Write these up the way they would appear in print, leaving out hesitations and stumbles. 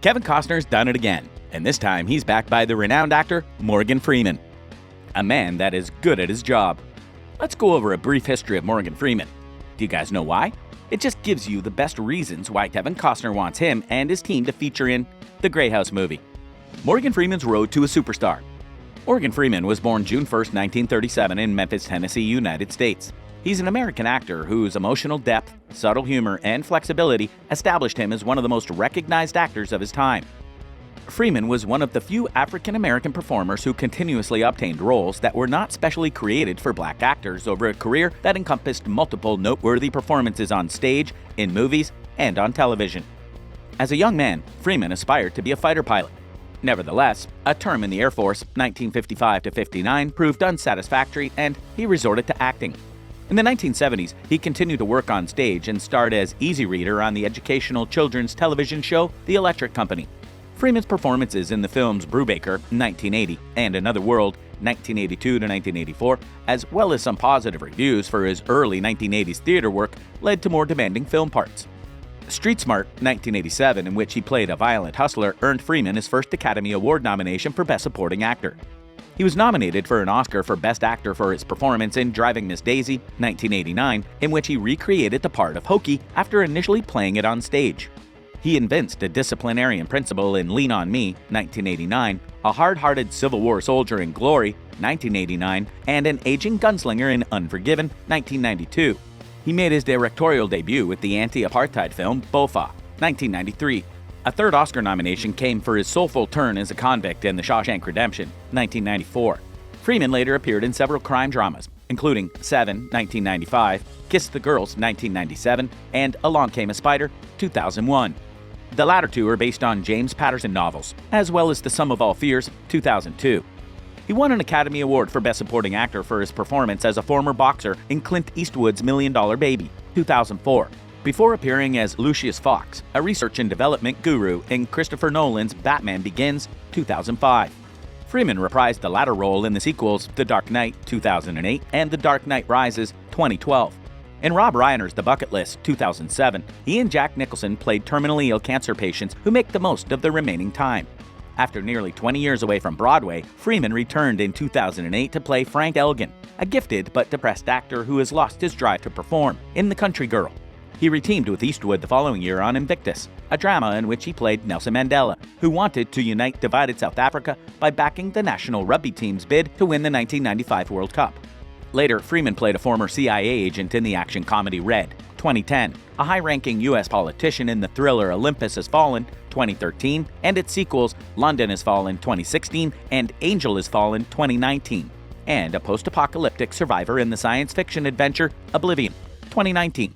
Kevin Costner's done it again, and this time he's backed by the renowned actor Morgan Freeman, a man that is good at his job. Let's go over a brief history of Morgan Freeman. Do you guys know why? It just gives you the best reasons why Kevin Costner wants him and his team to feature in the Grey House movie. Morgan Freeman's road to a superstar. Morgan Freeman was born June 1, 1937 in Memphis, Tennessee, United States. He's an American actor whose emotional depth, subtle humor, and flexibility established him as one of the most recognized actors of his time. Freeman was one of the few African-American performers who continuously obtained roles that were not specially created for black actors over a career that encompassed multiple noteworthy performances on stage, in movies, and on television. As a young man, Freeman aspired to be a fighter pilot. Nevertheless, a term in the Air Force, 1955 to 59, proved unsatisfactory and he resorted to acting. In the 1970s, he continued to work on stage and starred as Easy Reader on the educational children's television show The Electric Company. Freeman's performances in the films Brubaker, 1980, and Another World, 1982 to 1984, as well as some positive reviews for his early 1980s theater work, led to more demanding film parts. Street Smart, 1987, in which he played a violent hustler, earned Freeman his first Academy Award nomination for Best Supporting Actor. He was nominated for an Oscar for Best Actor for his performance in Driving Miss Daisy, 1989, in which he recreated the part of Hokey after initially playing it on stage. He evinced a disciplinarian principle in Lean on Me, 1989, a hard-hearted Civil War soldier in Glory, 1989, and an aging gunslinger in Unforgiven, 1992. He made his directorial debut with the anti-apartheid film Bofa, 1993. A third Oscar nomination came for his soulful turn as a convict in The Shawshank Redemption, 1994. Freeman later appeared in several crime dramas, including Seven, 1995, Kiss the Girls, 1997, and Along Came a Spider, 2001. The latter two are based on James Patterson novels, as well as The Sum of All Fears, 2002. He won an Academy Award for Best Supporting Actor for his performance as a former boxer in Clint Eastwood's $1 Million Baby, 2004, before appearing as Lucius Fox, a research and development guru in Christopher Nolan's Batman Begins, 2005. Freeman reprised the latter role in the sequels The Dark Knight, 2008, and The Dark Knight Rises, 2012. In Rob Reiner's The Bucket List, 2007, he and Jack Nicholson played terminally ill cancer patients who make the most of their remaining time. After nearly 20 years away from Broadway, Freeman returned in 2008 to play Frank Elgin, a gifted but depressed actor who has lost his drive to perform, in The Country Girl. He reteamed with Eastwood the following year on Invictus, a drama in which he played Nelson Mandela, who wanted to unite divided South Africa by backing the national rugby team's bid to win the 1995 World Cup. Later, Freeman played a former CIA agent in the action comedy Red, 2010, a high-ranking U.S. politician in the thriller Olympus Has Fallen, 2013, and its sequels London Has Fallen, 2016, and Angel Has Fallen, 2019, and a post-apocalyptic survivor in the science fiction adventure Oblivion, 2019.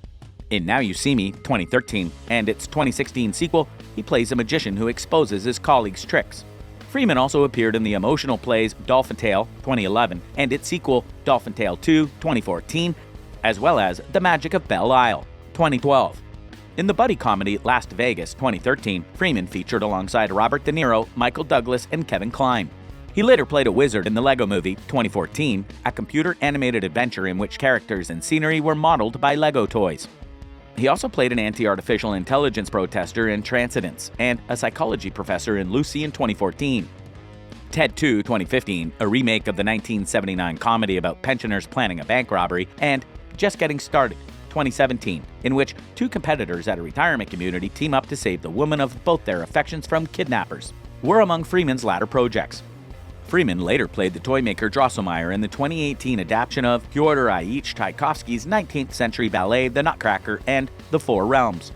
In Now You See Me, 2013, and its 2016 sequel, he plays a magician who exposes his colleagues' tricks. Freeman also appeared in the emotional plays Dolphin Tale, 2011, and its sequel Dolphin Tale 2, 2014, as well as The Magic of Belle Isle, 2012. In the buddy comedy Las Vegas, 2013, Freeman featured alongside Robert De Niro, Michael Douglas, and Kevin Kline. He later played a wizard in the Lego Movie, 2014, a computer-animated adventure in which characters and scenery were modeled by Lego toys. He also played an anti-artificial intelligence protester in Transcendence and a psychology professor in Lucy in 2014. Ted 2, 2015, a remake of the 1979 comedy about pensioners planning a bank robbery, and Just Getting Started, 2017, in which two competitors at a retirement community team up to save the woman of both their affections from kidnappers, were among Freeman's latter projects. Freeman later played the toymaker Drosselmeyer in the 2018 adaptation of Fyodor Ilyich Tchaikovsky's 19th century ballet The Nutcracker and The Four Realms.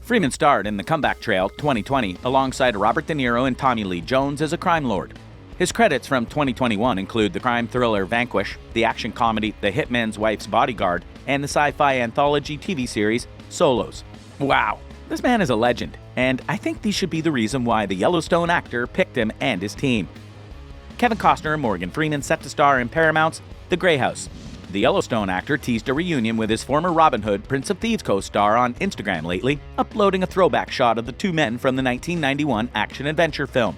Freeman starred in The Comeback Trail, 2020, alongside Robert De Niro and Tommy Lee Jones as a crime lord. His credits from 2021 include the crime thriller Vanquish, the action comedy The Hitman's Wife's Bodyguard, and the sci-fi anthology TV series Solos. Wow, this man is a legend, and I think these should be the reason why the Yellowstone actor picked him and his team. Kevin Costner and Morgan Freeman set to star in Paramount's The Grey House. The Yellowstone actor teased a reunion with his former Robin Hood, Prince of Thieves co-star on Instagram lately, uploading a throwback shot of the two men from the 1991 action-adventure film.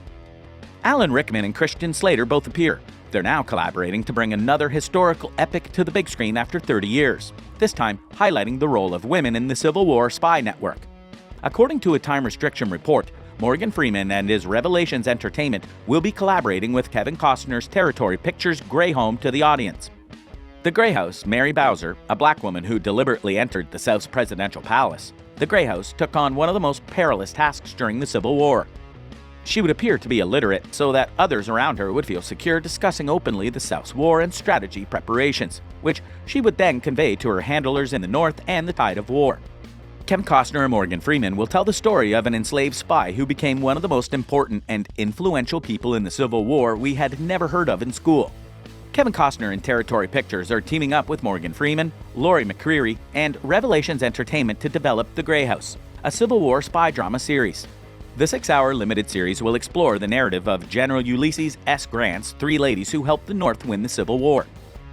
Alan Rickman and Christian Slater both appear. They're now collaborating to bring another historical epic to the big screen after 30 years, this time highlighting the role of women in the Civil War spy network. According to a time restriction report, Morgan Freeman and his Revelations Entertainment will be collaborating with Kevin Costner's Territory Pictures' Grey Home to the audience. The Grey House, Mary Bowser, a black woman who deliberately entered the South's presidential palace. The Grey House took on one of the most perilous tasks during the Civil War. She would appear to be illiterate so that others around her would feel secure discussing openly the South's war and strategy preparations, which she would then convey to her handlers in the North and the tide of war. Kevin Costner and Morgan Freeman will tell the story of an enslaved spy who became one of the most important and influential people in the Civil War we had never heard of in school. Kevin Costner and Territory Pictures are teaming up with Morgan Freeman, Laurie McCreary, and Revelations Entertainment to develop The Grey House, a Civil War spy drama series. The 6-hour limited series will explore the narrative of General Ulysses S. Grant's 3 ladies who helped the North win the Civil War.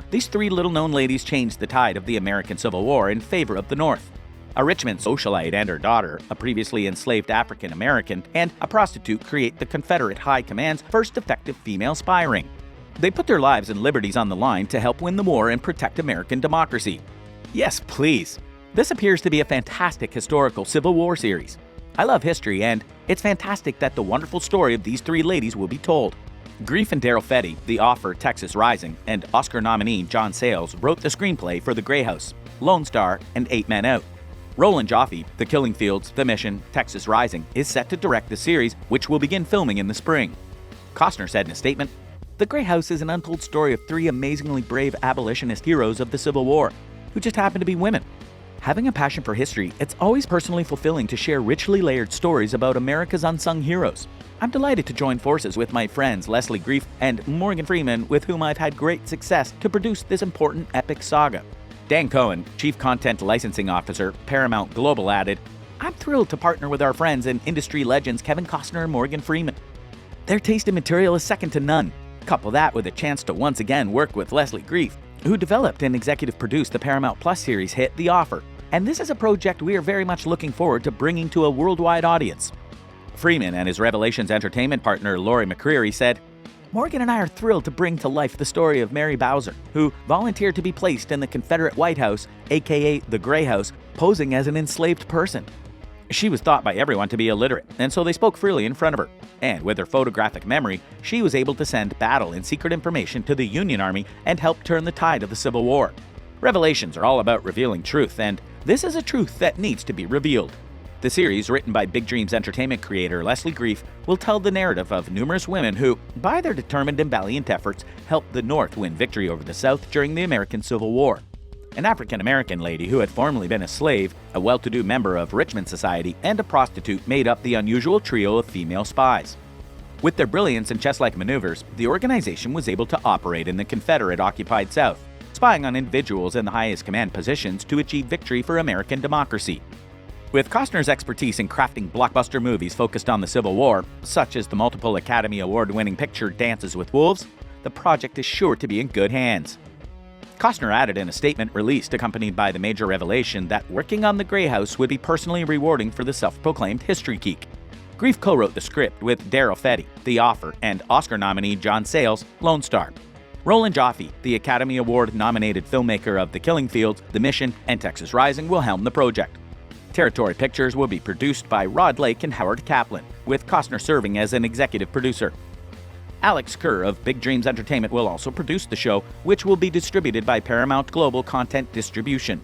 These 3 little-known ladies changed the tide of the American Civil War in favor of the North. A Richmond socialite and her daughter, a previously enslaved African American, and a prostitute create the Confederate High Command's first effective female spy ring. They put their lives and liberties on the line to help win the war and protect American democracy. Yes, please. This appears to be a fantastic historical Civil War series. I love history, and it's fantastic that the wonderful story of these 3 ladies will be told. Grief and Daryl Fetty, the author Texas Rising, and Oscar nominee John Sayles wrote the screenplay for The Grey House, Lone Star, and 8 Men Out. Roland Joffe, The Killing Fields, The Mission, Texas Rising, is set to direct the series, which will begin filming in the spring. Costner said in a statement, "The Grey House is an untold story of 3 amazingly brave abolitionist heroes of the Civil War, who just happen to be women. Having a passion for history, it's always personally fulfilling to share richly layered stories about America's unsung heroes. I'm delighted to join forces with my friends Leslie Grief and Morgan Freeman, with whom I've had great success to produce this important epic saga." Dan Cohen, Chief Content Licensing Officer, Paramount Global, added, "I'm thrilled to partner with our friends and industry legends Kevin Costner and Morgan Freeman. Their taste in material is second to none. Couple that with a chance to once again work with Leslie Grief, who developed and executive produced the Paramount Plus series hit The Offer. And this is a project we are very much looking forward to bringing to a worldwide audience." Freeman and his Revelations Entertainment partner Laurie McCreary said, "Morgan and I are thrilled to bring to life the story of Mary Bowser, who volunteered to be placed in the Confederate White House, aka the Grey House, posing as an enslaved person. She was thought by everyone to be illiterate, and so they spoke freely in front of her. And with her photographic memory, she was able to send battle and secret information to the Union Army and help turn the tide of the Civil War. Revelations are all about revealing truth, and this is a truth that needs to be revealed." The series, written by Big Dreams Entertainment creator Leslie Grief, will tell the narrative of numerous women who, by their determined and valiant efforts, helped the North win victory over the South during the American Civil War. An African-American lady who had formerly been a slave, a well-to-do member of Richmond society, and a prostitute made up the unusual trio of female spies. With their brilliance and chess-like maneuvers, the organization was able to operate in the Confederate-occupied South, spying on individuals in the highest command positions to achieve victory for American democracy. With Costner's expertise in crafting blockbuster movies focused on the Civil War, such as the multiple Academy Award-winning picture Dances with Wolves, the project is sure to be in good hands. Costner added in a statement released accompanied by the major revelation that working on The Grey House would be personally rewarding for the self-proclaimed history geek. Grief co-wrote the script with Daryl Fetty, The Offer, and Oscar nominee John Sayles, Lone Star. Roland Joffe, the Academy Award-nominated filmmaker of The Killing Fields, The Mission, and Texas Rising, will helm the project. Territory Pictures will be produced by Rod Lake and Howard Kaplan, with Costner serving as an executive producer. Alex Kerr of Big Dreams Entertainment will also produce the show, which will be distributed by Paramount Global Content Distribution.